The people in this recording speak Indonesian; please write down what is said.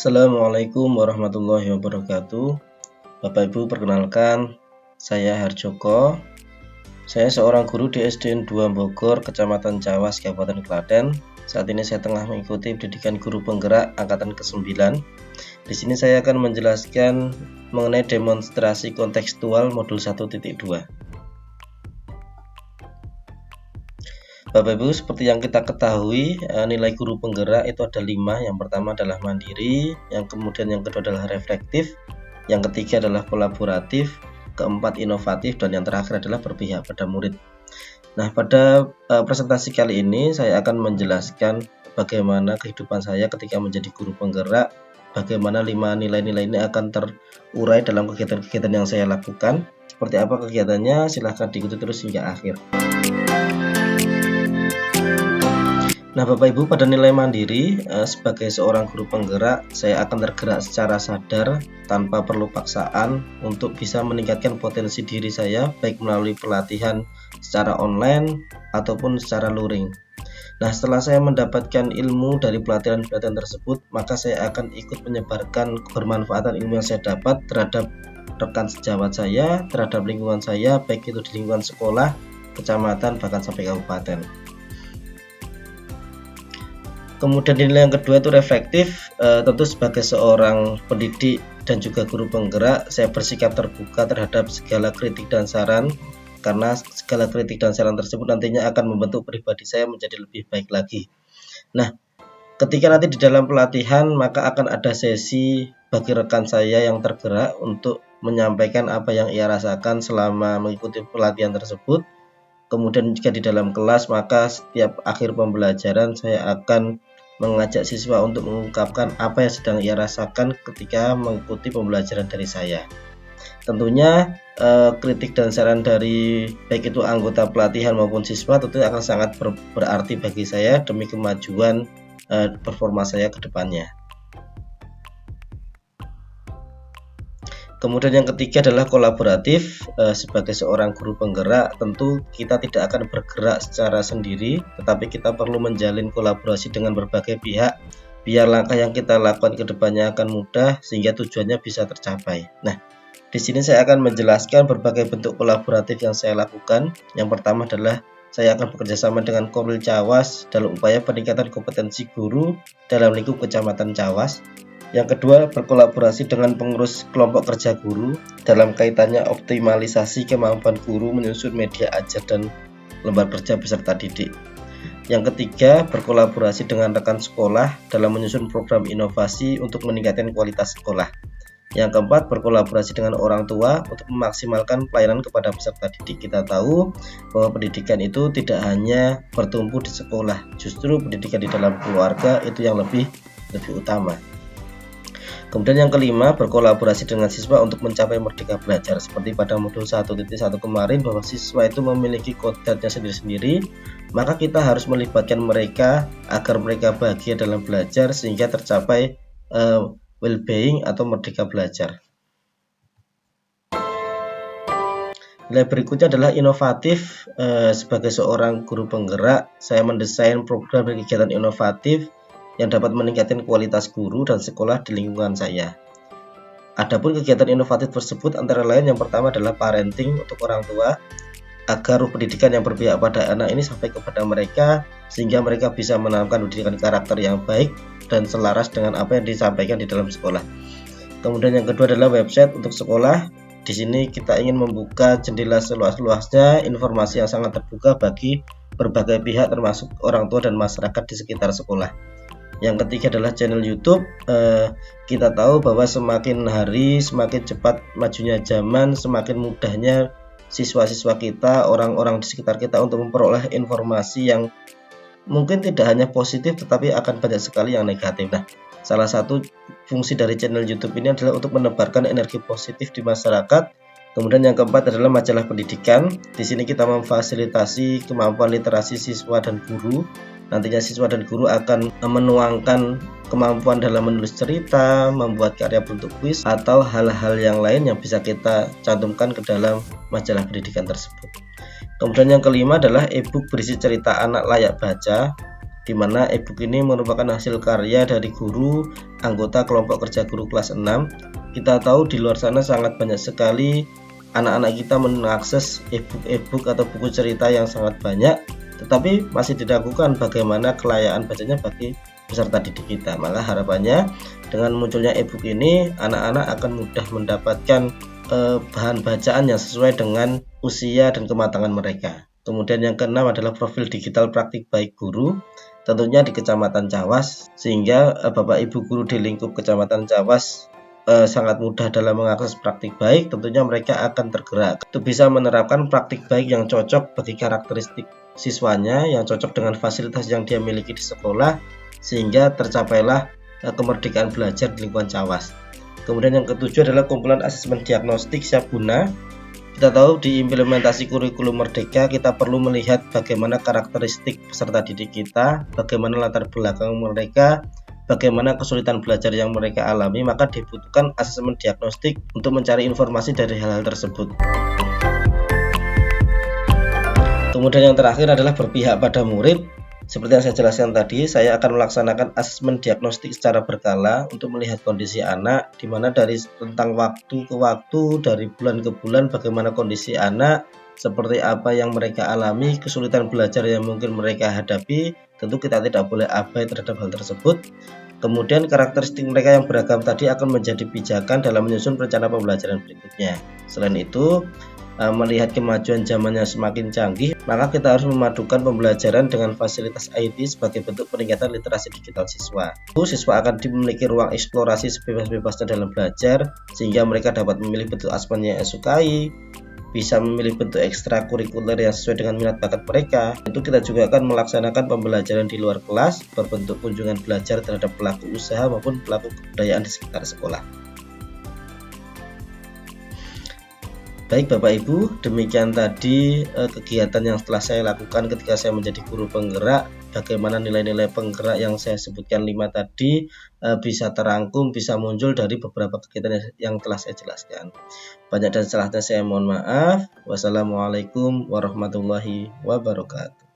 Assalamualaikum warahmatullahi wabarakatuh. Bapak Ibu, perkenalkan, saya Harjoko. Saya seorang guru di SDN 2 Bogor, Kecamatan Cawas, Kabupaten Klaten. Saat ini saya tengah mengikuti pendidikan guru penggerak angkatan ke-9. Di sini saya akan menjelaskan mengenai demonstrasi kontekstual modul 1.2. Bapak Ibu, seperti yang kita ketahui, nilai guru penggerak itu ada 5. Yang pertama adalah mandiri, yang kedua adalah reflektif, yang ketiga adalah kolaboratif, keempat inovatif, dan yang terakhir adalah berpihak pada murid. Nah, pada presentasi kali ini saya akan menjelaskan bagaimana kehidupan saya ketika menjadi guru penggerak, bagaimana 5 nilai-nilai ini akan terurai dalam kegiatan-kegiatan yang saya lakukan. Seperti apa kegiatannya? Silahkan diikuti terus hingga akhir. Nah, Bapak Ibu, pada nilai mandiri, sebagai seorang guru penggerak, saya akan tergerak secara sadar tanpa perlu paksaan untuk bisa meningkatkan potensi diri saya, baik melalui pelatihan secara online ataupun secara luring. Nah, setelah saya mendapatkan ilmu dari pelatihan-pelatihan tersebut, maka saya akan ikut menyebarkan kebermanfaatan ilmu yang saya dapat terhadap rekan sejawat saya, terhadap lingkungan saya, baik itu di lingkungan sekolah, kecamatan, bahkan sampai kabupaten. Kemudian nilai yang kedua itu reflektif. Tentu sebagai seorang pendidik dan juga guru penggerak, saya bersikap terbuka terhadap segala kritik dan saran, karena segala kritik dan saran tersebut nantinya akan membentuk pribadi saya menjadi lebih baik lagi. Nah, ketika nanti di dalam pelatihan, maka akan ada sesi bagi rekan saya yang tergerak untuk menyampaikan apa yang ia rasakan selama mengikuti pelatihan tersebut. Kemudian jika di dalam kelas, maka setiap akhir pembelajaran saya akan mengajak siswa untuk mengungkapkan apa yang sedang ia rasakan ketika mengikuti pembelajaran dari saya. Tentunya kritik dan saran dari baik itu anggota pelatihan maupun siswa tentunya akan sangat berarti bagi saya demi kemajuan performa saya ke depannya. Kemudian yang ketiga adalah kolaboratif. Sebagai seorang guru penggerak, tentu kita tidak akan bergerak secara sendiri, tetapi kita perlu menjalin kolaborasi dengan berbagai pihak, biar langkah yang kita lakukan ke depannya akan mudah sehingga tujuannya bisa tercapai. Nah, di sini saya akan menjelaskan berbagai bentuk kolaboratif yang saya lakukan. Yang pertama adalah saya akan bekerjasama dengan Komil Cawas dalam upaya peningkatan kompetensi guru dalam lingkup Kecamatan Cawas. Yang kedua, berkolaborasi dengan pengurus kelompok kerja guru dalam kaitannya optimalisasi kemampuan guru menyusun media ajar dan lembar kerja peserta didik. Yang ketiga, berkolaborasi dengan rekan sekolah dalam menyusun program inovasi untuk meningkatkan kualitas sekolah. Yang keempat, berkolaborasi dengan orang tua untuk memaksimalkan pelayanan kepada peserta didik. Kita tahu bahwa pendidikan itu tidak hanya bertumpu di sekolah, justru pendidikan di dalam keluarga itu yang lebih utama. Kemudian yang kelima, berkolaborasi dengan siswa untuk mencapai merdeka belajar. Seperti pada modul 1.1 kemarin, bahwa siswa itu memiliki kodratnya sendiri-sendiri, maka kita harus melibatkan mereka agar mereka bahagia dalam belajar sehingga tercapai well-being atau merdeka belajar. Nilai berikutnya adalah inovatif. Sebagai seorang guru penggerak, saya mendesain program dan kegiatan inovatif yang dapat meningkatkan kualitas guru dan sekolah di lingkungan saya. Adapun kegiatan inovatif tersebut antara lain yang pertama adalah parenting untuk orang tua, agar ruh pendidikan yang berpihak pada anak ini sampai kepada mereka sehingga mereka bisa menanamkan pendidikan karakter yang baik dan selaras dengan apa yang disampaikan di dalam sekolah. Kemudian yang kedua adalah website untuk sekolah. Di sini kita ingin membuka jendela seluas-luasnya informasi yang sangat terbuka bagi berbagai pihak termasuk orang tua dan masyarakat di sekitar sekolah. Yang ketiga adalah channel YouTube. Kita tahu bahwa semakin hari semakin cepat majunya zaman, semakin mudahnya siswa-siswa kita, orang-orang di sekitar kita untuk memperoleh informasi yang mungkin tidak hanya positif tetapi akan banyak sekali yang negatif. Nah, salah satu fungsi dari channel YouTube ini adalah untuk menebarkan energi positif di masyarakat. Kemudian yang keempat adalah majalah pendidikan. Di sini kita memfasilitasi kemampuan literasi siswa dan guru. Nantinya siswa dan guru akan menuangkan kemampuan dalam menulis cerita, membuat karya bentuk kuis, atau hal-hal yang lain yang bisa kita cantumkan ke dalam majalah pendidikan tersebut. Kemudian yang kelima adalah e-book berisi cerita anak layak baca. di mana e-book ini merupakan hasil karya dari guru anggota kelompok kerja guru kelas 6. Kita tahu di luar sana sangat banyak sekali anak-anak kita mengakses e-book atau buku cerita yang sangat banyak, tetapi masih diragukan bagaimana kelayaan bacanya bagi peserta didik kita. Maka harapannya dengan munculnya e-book ini, anak-anak akan mudah mendapatkan bahan bacaan yang sesuai dengan usia dan kematangan mereka. Kemudian yang keenam adalah profil digital praktik baik guru, tentunya di Kecamatan Cawas, sehingga Bapak Ibu guru di lingkup Kecamatan Cawas sangat mudah dalam mengakses praktik baik. Tentunya mereka akan tergerak untuk bisa menerapkan praktik baik yang cocok bagi karakteristik siswanya, yang cocok dengan fasilitas yang dia miliki di sekolah, sehingga tercapailah kemerdekaan belajar di lingkungan Cawas. Kemudian yang ketujuh adalah kumpulan asesmen diagnostik siap guna. Kita tahu di implementasi kurikulum Merdeka kita perlu melihat bagaimana karakteristik peserta didik kita, bagaimana latar belakang mereka, bagaimana kesulitan belajar yang mereka alami, maka dibutuhkan asesmen diagnostik untuk mencari informasi dari hal-hal tersebut. Kemudian yang terakhir adalah berpihak pada murid. Seperti yang saya jelaskan tadi, saya akan melaksanakan asesmen diagnostik secara berkala untuk melihat kondisi anak, di mana dari tentang waktu ke waktu, dari bulan ke bulan, bagaimana kondisi anak, seperti apa yang mereka alami, kesulitan belajar yang mungkin mereka hadapi. Tentu kita tidak boleh abai terhadap hal tersebut. Kemudian karakteristik mereka yang beragam tadi akan menjadi pijakan dalam menyusun rencana pembelajaran berikutnya. Selain itu, melihat kemajuan zamannya semakin canggih, maka kita harus memadukan pembelajaran dengan fasilitas IT sebagai bentuk peningkatan literasi digital siswa. Siswa akan memiliki ruang eksplorasi sebebas-bebasnya dalam belajar, sehingga mereka dapat memilih bentuk asesmen yang sukai, bisa memilih bentuk ekstrakurikuler yang sesuai dengan minat bakat mereka. Itu kita juga akan melaksanakan pembelajaran di luar kelas berbentuk kunjungan belajar terhadap pelaku usaha maupun pelaku kebudayaan di sekitar sekolah. Baik Bapak Ibu, demikian tadi kegiatan yang telah saya lakukan ketika saya menjadi guru penggerak. Bagaimana nilai-nilai penggerak yang saya sebutkan 5 tadi bisa terangkum, bisa muncul dari beberapa kegiatan yang telah saya jelaskan. Banyak dan salahnya saya mohon maaf. Wassalamualaikum warahmatullahi wabarakatuh.